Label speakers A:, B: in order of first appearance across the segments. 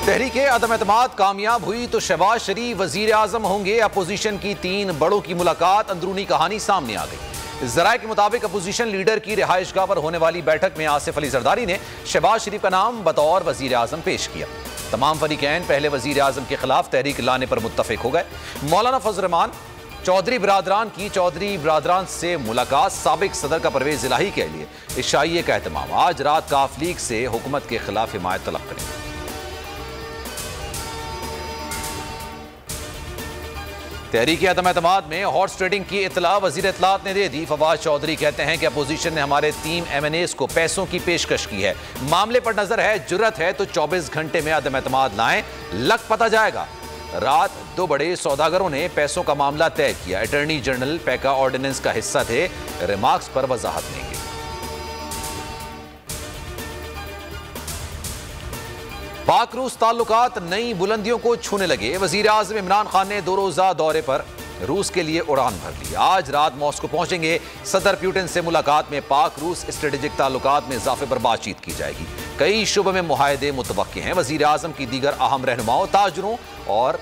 A: तहरीके अदम एतमाद कामयाब हुई तो शहबाज शरीफ वजीर आजम होंगे। अपोजिशन की 3 बड़ों की मुलाकात, अंदरूनी कहानी सामने आ गई। जराये के मुताबिक अपोजिशन लीडर की रिहाइशगाह पर होने वाली बैठक में आसिफ अली जरदारी ने शहबाज शरीफ का नाम बतौर वजीर आजम पेश किया। तमाम फरीकैन पहले वजीर आजम के खिलाफ तहरीक लाने पर मुत्तफिक हो गए। मौलाना फजल रहमान चौधरी बिरादरान से मुलाकात, साबिक सदर का परवेज इलाही के लिए इशाइये का एहतमाम। आज रात काफ लीग से हुकूमत के खिलाफ हिमायत तलब करेंगे। तहरीके अदम एतमाद में हॉर्स ट्रेडिंग की इतला वजीर इत्तलात ने दे दी। फवाद चौधरी कहते हैं कि अपोजिशन ने हमारे 3 MNAs को पैसों की पेशकश की है। मामले पर नजर है, जुर्रत है तो 24 घंटे में अदम एतमाद लाएं, लग पता जाएगा। रात 2 बड़े सौदागरों ने पैसों का मामला तय किया। अटॉर्नी जनरल पैका ऑर्डिनेंस का हिस्सा थे, रिमार्क्स पर वजाहत देंगे। पाक रूस ताल्लुकात नई बुलंदियों को छूने लगे। वजीर आजम इमरान खान ने 2 रोजा दौरे पर रूस के लिए उड़ान भर ली। आज रात मॉस्को पहुंचेंगे। सदर पुतिन से मुलाकात में पाक रूस स्ट्रेटेजिक ताल्लुकात में इजाफे पर बातचीत की जाएगी। कई शुबे में मुआहदे मुतवक्के हैं। वजीर आजम की दीगर अहम रहनुमाओं, ताजरों और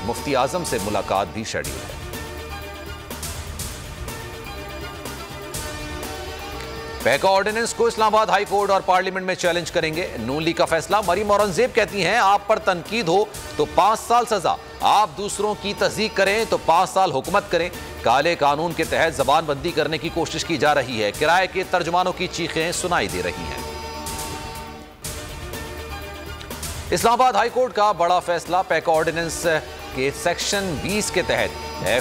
A: मुफ्ती आजम से मुलाकात भी शेड्यूल है। पैका ऑर्डिनेंस को इस्लामाबाद हाई कोर्ट और पार्लियामेंट में चैलेंज करेंगे। नून लीग का फैसला। मरीम औरंगजेब कहती हैं, आप पर तनकीद हो तो 5 साल सजा, आप दूसरों की तस्दीक करें तो 5 साल हुकूमत करें। काले कानून के तहत जबानबंदी करने की कोशिश की जा रही है। किराए के तर्जुमानों की चीखें सुनाई दे रही हैं। इस्लामाबाद हाई कोर्ट का बड़ा फैसला। पैका ऑर्डिनेंस के सेक्शन 20 के तहत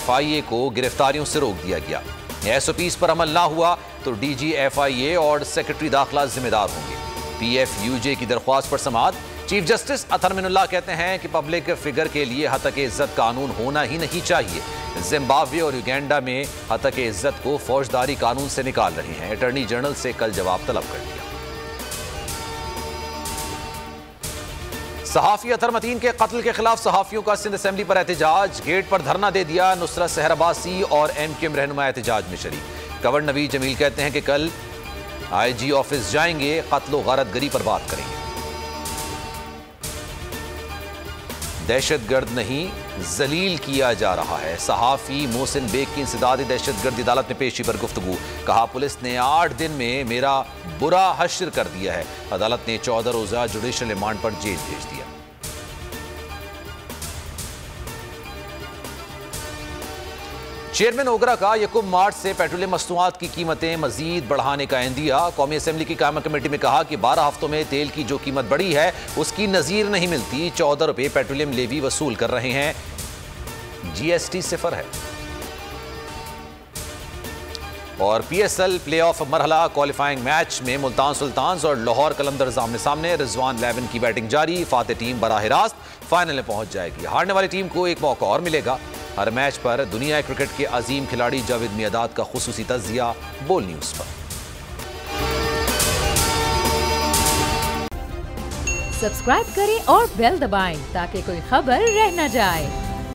A: FIA को गिरफ्तारियों से रोक दिया गया। SOPs पर अमल ना हुआ तो DG FIA और सेक्रेटरी दाखिला जिम्मेदार होंगे। PFUJ की दरख्वास्त पर समाअत। चीफ जस्टिस अतर मिनुल्लाह कहते हैं कि पब्लिक फिगर के लिए हतक इज्जत कानून होना ही नहीं चाहिए। जिम्बाब्वे और युगांडा में हतक इज्जत को फौजदारी कानून से निकाल रहे हैं। अटॉर्नी जनरल से कल जवाब तलब कर लिया। सहाफी अतर मतीन के कत्ल के खिलाफ सहाफियों का सिंध असेंबली पर एहतजाज। गेट पर धरना दे दिया। नुसरत सहर अब्बासी और MQM रहनुमा एहतजाज में शरीक। गवर्नर नवीद जमील कहते हैं कि कल IG ऑफिस जाएंगे, कत्ल गारतगरी पर बात करेंगे। दहशतगर्द नहीं, जलील किया जा रहा है। सहाफी मोहसिन बेग की इंसदादी दहशतगर्दी अदालत में पेशी पर गुफ्तगू। कहा, पुलिस ने 8 दिन में मेरा बुरा हश्र कर दिया है। अदालत ने 14 रोजा जुडिशल रिमांड पर जेल भेज दिया। चेयरमैन ओगरा का 1 मार्च से पेट्रोलियम मसनूआत की कीमतें मजीद बढ़ाने का इंदिया। कौमी असेंबली की कायम कमेटी में कहा कि 12 हफ्तों में तेल की जो कीमत बढ़ी है उसकी नजीर नहीं मिलती। 14 रुपये पेट्रोलियम लेवी वसूल कर रहे हैं। GST सिफर है। और PSL प्लेऑफ मरहला क्वालिफाइंग मैच में मुल्तान सुल्तान्स और लाहौर कलंदर्स आमने सामने। रिजवान 11 की बैटिंग जारी। फातेह टीम बराह रास्त फाइनल में पहुंच जाएगी। हारने वाली टीम को एक मौका और मिलेगा। हर मैच पर दुनिया क्रिकेट के अजीम खिलाड़ी जावेद मियादाद का खुसूसी तज़किया बोल न्यूज़ पर।
B: सब्सक्राइब करें और बेल दबाएं ताकि कोई खबर रह न जाए।